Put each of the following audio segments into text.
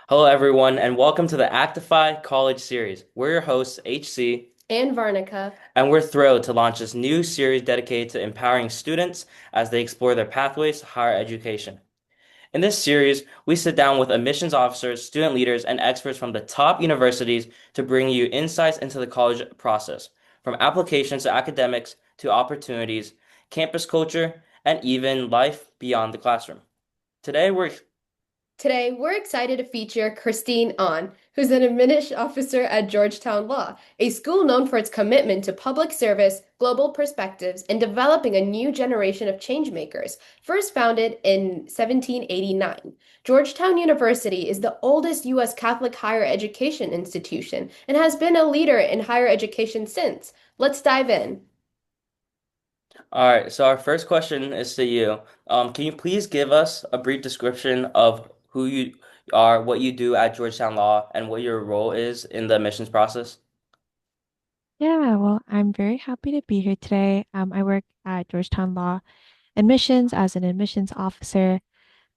Hello, everyone, and welcome to the Actify College series. We're your hosts, HC, And Varnica. and we're thrilled to launch this new series dedicated to empowering students as they explore their pathways to higher education. In this series, we sit down with admissions officers, student leaders, and experts from the top universities to bring you insights into the college process, from applications to academics to opportunities, campus culture, and even life beyond the classroom. Today, we're Today, we're excited to feature Christine Ahn, who's an admissions officer at Georgetown Law, a school known for its commitment to public service, global perspectives, and developing a new generation of changemakers. First founded in 1789, Georgetown University is the oldest U.S. Catholic higher education institution and has been a leader in higher education since. Let's dive in. All right, so our first question is to you. Can you please give us a brief description of who you are, what you do at Georgetown Law, and what your role is in the admissions process? Yeah, well, I'm very happy to be here today. I work at Georgetown Law Admissions as an admissions officer.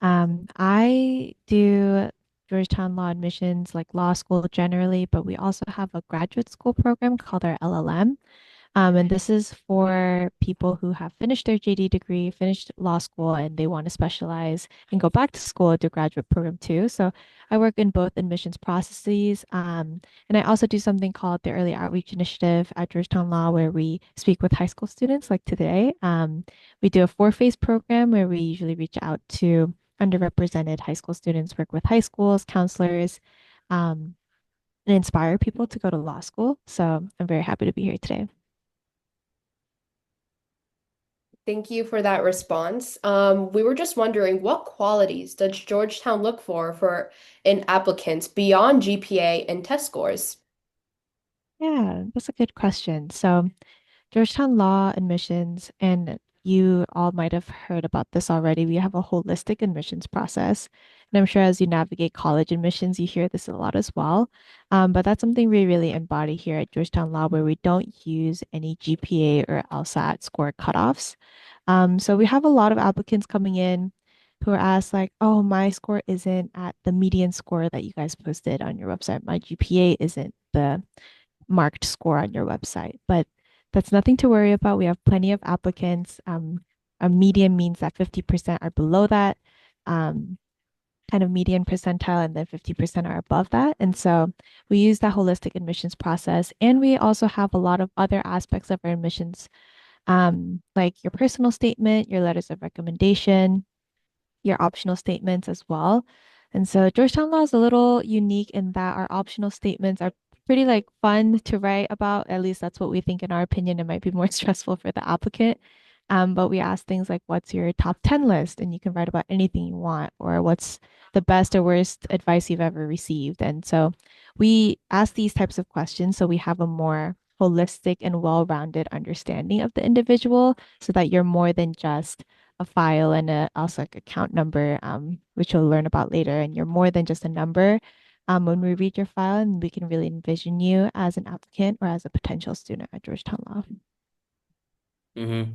I do Georgetown Law Admissions, like law school generally, but we also have a graduate school program called our LLM. And this is for people who have finished their JD degree, finished law school, and they want to specialize and go back to school to graduate program too. So I work in both admissions processes. And I also do something called the Early Outreach Initiative at Georgetown Law, where we speak with high school students like today. We do a four-phase program where we usually reach out to underrepresented high school students, work with high schools, counselors, and inspire people to go to law school. So I'm very happy to be here today. Thank you for that response. We were just wondering, what qualities does Georgetown look for in applicants beyond GPA and test scores? Yeah, that's a good question. So, Georgetown Law admissions, and you all might have heard about this already. We have a holistic admissions process. And I'm sure as you navigate college admissions, you hear this a lot as well. But that's something we really embody here at Georgetown Law, where we don't use any GPA or LSAT score cutoffs. So we have a lot of applicants coming in who are asked, like, oh, my score isn't at the median score that you guys posted on your website. My GPA isn't the marked score on your website. But that's nothing to worry about. We have plenty of applicants. A median means that 50% are below that kind of median percentile, and then 50% are above that. And so we use that holistic admissions process. And we also have a lot of other aspects of our admissions, like your personal statement, your letters of recommendation, your optional statements as well. And so Georgetown Law is a little unique in that our optional statements are pretty like fun to write about. At least that's what we think in our opinion. It might be more stressful for the applicant. But we ask things like, what's your top 10 list? And you can write about anything you want, or what's the best or worst advice you've ever received. And so we ask these types of questions so we have a more holistic and well-rounded understanding of the individual so that you're more than just a file and also like a count number, which you'll learn about later. And you're more than just a number. When we read your file, and we can really envision you as an applicant or as a potential student at Georgetown Law.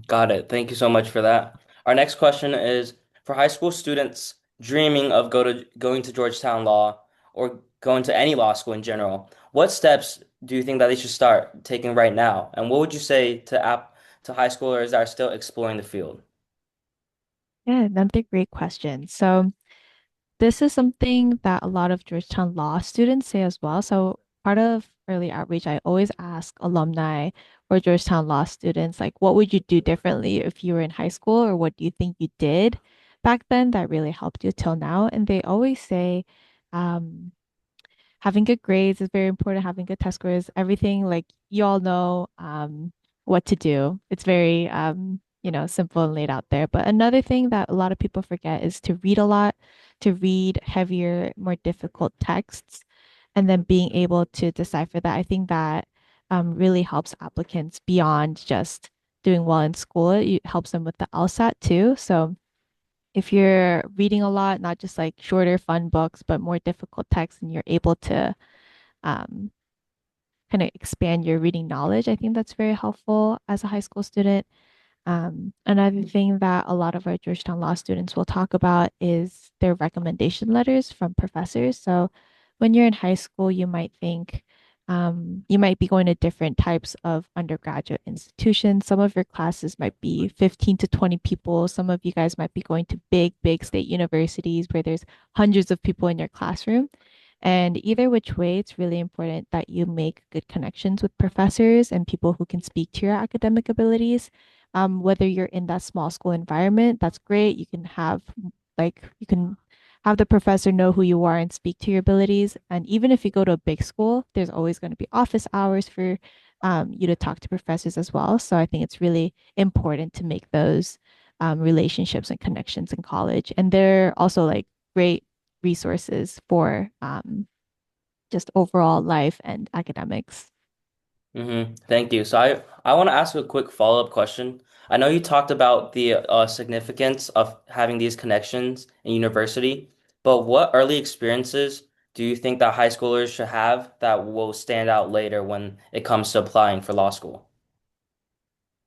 Got it. Thank you so much for that. Our next question is for high school students dreaming of going to Georgetown Law or going to any law school in general. What steps do you think that they should start taking right now? And what would you say to high schoolers that are still exploring the field? Yeah, another great question. So this is something that a lot of Georgetown Law students say as well. So part of early outreach, I always ask alumni or Georgetown Law students, like, what would you do differently if you were in high school, or what do you think you did back then that really helped you till now? And they always say, um, having good grades is very important. Having good test scores, everything like you all know what to do. It's very simple and laid out there. But another thing that a lot of people forget is to read a lot, to read heavier, more difficult texts, and then being able to decipher that. I think that really helps applicants beyond just doing well in school. It helps them with the LSAT too. So if you're reading a lot, not just like shorter, fun books, but more difficult texts, and you're able to um, kind of expand your reading knowledge, I think that's very helpful as a high school student. Another thing that a lot of our Georgetown law students will talk about is their recommendation letters from professors. So when you're in high school, you might think you might be going to different types of undergraduate institutions. Some of your classes might be 15 to 20 people. Some of you guys might be going to big, big state universities where there's hundreds of people in your classroom. And either which way, it's really important that you make good connections with professors and people who can speak to your academic abilities. Whether you're in that small school environment, that's great. You can have the professor know who you are and speak to your abilities. And even if you go to a big school, there's always going to be office hours for you to talk to professors as well. So I think it's really important to make those relationships and connections in college. And they're also like great resources for just overall life and academics. Thank you. So I want to ask a quick follow-up question. I know you talked about the significance of having these connections in university, but what early experiences do you think that high schoolers should have that will stand out later when it comes to applying for law school?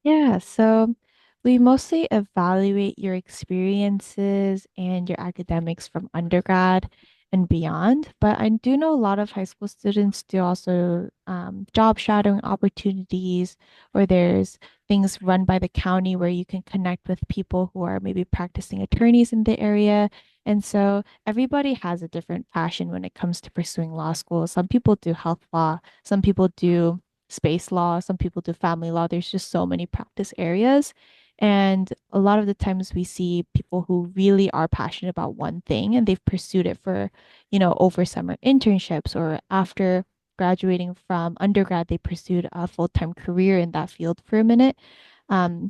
Yeah, so we mostly evaluate your experiences and your academics from undergrad and beyond. But I do know a lot of high school students do also job shadowing opportunities, or there's things run by the county where you can connect with people who are maybe practicing attorneys in the area. And so everybody has a different passion when it comes to pursuing law school. Some people do health law, some people do space law, some people do family law. There's just so many practice areas. And a lot of the times we see people who really are passionate about one thing and they've pursued it for, over summer internships or after graduating from undergrad, they pursued a full-time career in that field for a minute.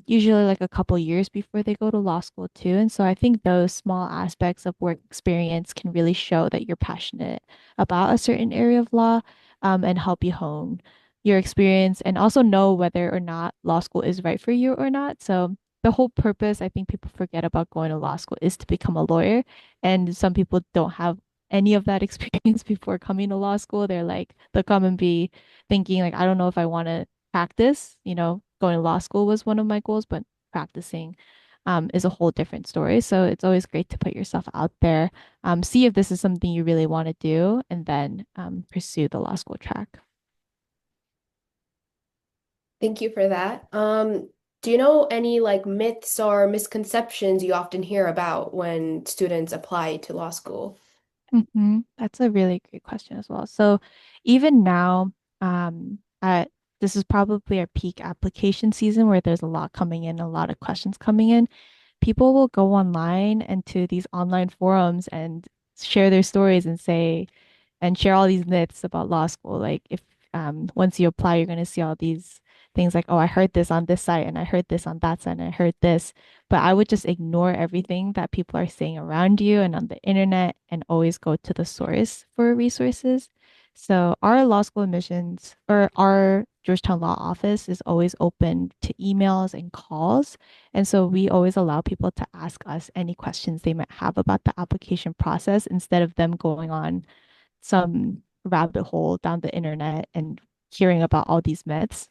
Usually like a couple years before they go to law school too. And so I think those small aspects of work experience can really show that you're passionate about a certain area of law, and help you hone your experience and also know whether or not law school is right for you or not. So the whole purpose, I think people forget about going to law school is to become a lawyer. And some people don't have any of that experience before coming to law school. They'll come and be thinking like, I don't know if I want to practice, going to law school was one of my goals, but practicing is a whole different story. So it's always great to put yourself out there, see if this is something you really want to do, and then pursue the law school track. Thank you for that. Do you know any like myths or misconceptions you often hear about when students apply to law school? That's a really great question as well. So even now, at this is probably our peak application season where there's a lot coming in, a lot of questions coming in. People will go online and to these online forums and share their stories and say, and share all these myths about law school. Like if once you apply, you're going to see all these things like, oh, I heard this on this site and I heard this on that site and I heard this. But I would just ignore everything that people are saying around you and on the internet and always go to the source for resources. So our law school admissions or our Georgetown Law Office is always open to emails and calls. And so we always allow people to ask us any questions they might have about the application process instead of them going on some rabbit hole down the internet and hearing about all these myths.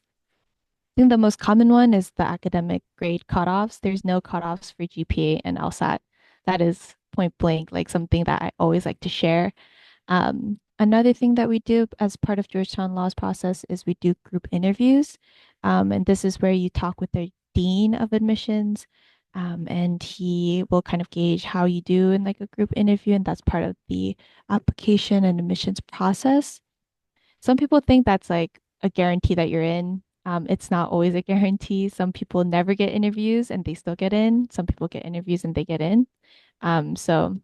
I think the most common one is the academic grade cutoffs. There's no cutoffs for GPA and LSAT. That is point blank, like something that I always like to share. Another thing that we do as part of Georgetown Law's process is we do group interviews. And this is where you talk with the dean of admissions, and he will kind of gauge how you do in like a group interview, and that's part of the application and admissions process. Some people think that's like a guarantee that you're in. It's not always a guarantee. Some people never get interviews and they still get in. Some people get interviews and they get in. So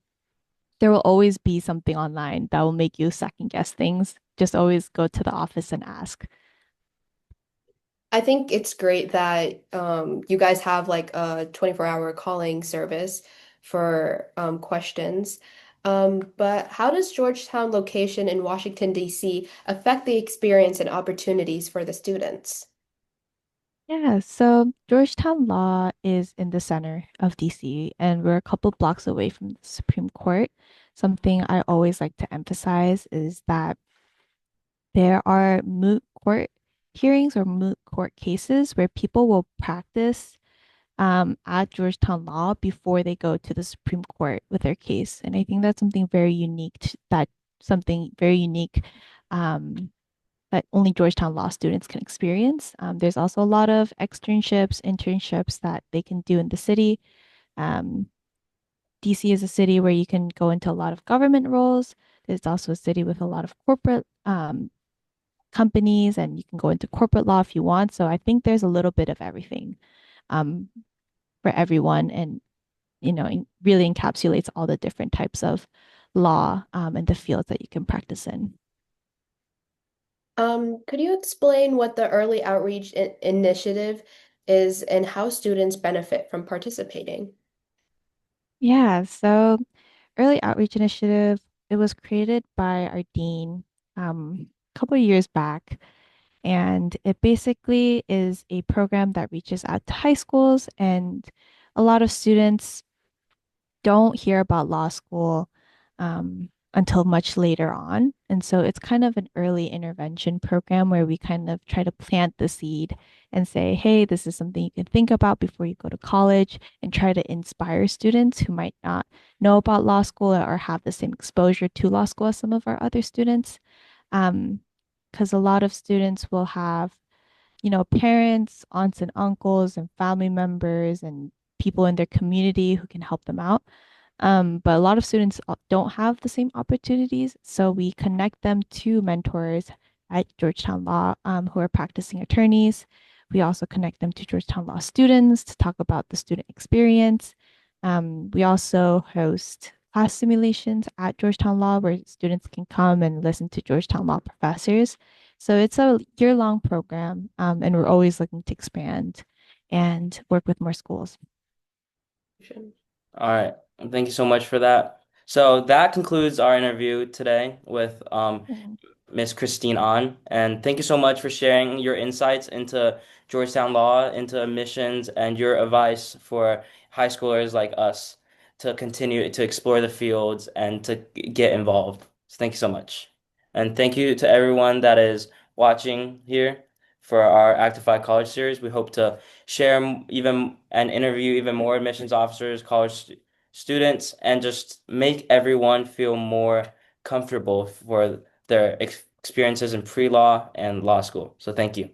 there will always be something online that will make you second guess things. Just always go to the office and ask. I think it's great that you guys have like a 24-hour calling service for questions. But how does Georgetown location in Washington, D.C. affect the experience and opportunities for the students? Yeah, so Georgetown Law is in the center of DC, and we're a couple blocks away from the Supreme Court. Something I always like to emphasize is that there are moot court hearings or moot court cases where people will practice at Georgetown Law before they go to the Supreme Court with their case. And I think that's something very unique something very unique um, that only Georgetown Law students can experience. There's also a lot of externships, internships that they can do in the city. Um, DC is a city where you can go into a lot of government roles. There's also a city with a lot of corporate companies, and you can go into corporate law if you want. So I think there's a little bit of everything um, for everyone, and it really encapsulates all the different types of law and the fields that you can practice in. Could you explain what the Early Outreach Initiative is and how students benefit from participating? Yeah, so Early Outreach Initiative, it was created by our dean a couple of years back. And it basically is a program that reaches out to high schools, and a lot of students don't hear about law school until much later on. And so it's kind of an early intervention program where we kind of try to plant the seed and say, hey, this is something you can think about before you go to college, and try to inspire students who might not know about law school or have the same exposure to law school as some of our other students. Um, because a lot of students will have parents, aunts and uncles, and family members, and people in their community who can help them out. But a lot of students don't have the same opportunities, so we connect them to mentors at Georgetown Law who are practicing attorneys. We also connect them to Georgetown Law students to talk about the student experience. We also host class simulations at Georgetown Law where students can come and listen to Georgetown Law professors. So it's a year-long program, and we're always looking to expand and work with more schools. All right. Thank you so much for that. So that concludes our interview today with Mhm. Miss Christine On. And thank you so much for sharing your insights into Georgetown Law, into admissions, and your advice for high schoolers like us to continue to explore the fields and to get involved. So thank you so much. And thank you to everyone that is watching here for our Actify College series. We hope to share even and interview even more admissions officers, college students, and just make everyone feel more comfortable for their experiences in pre-law and law school. So thank you.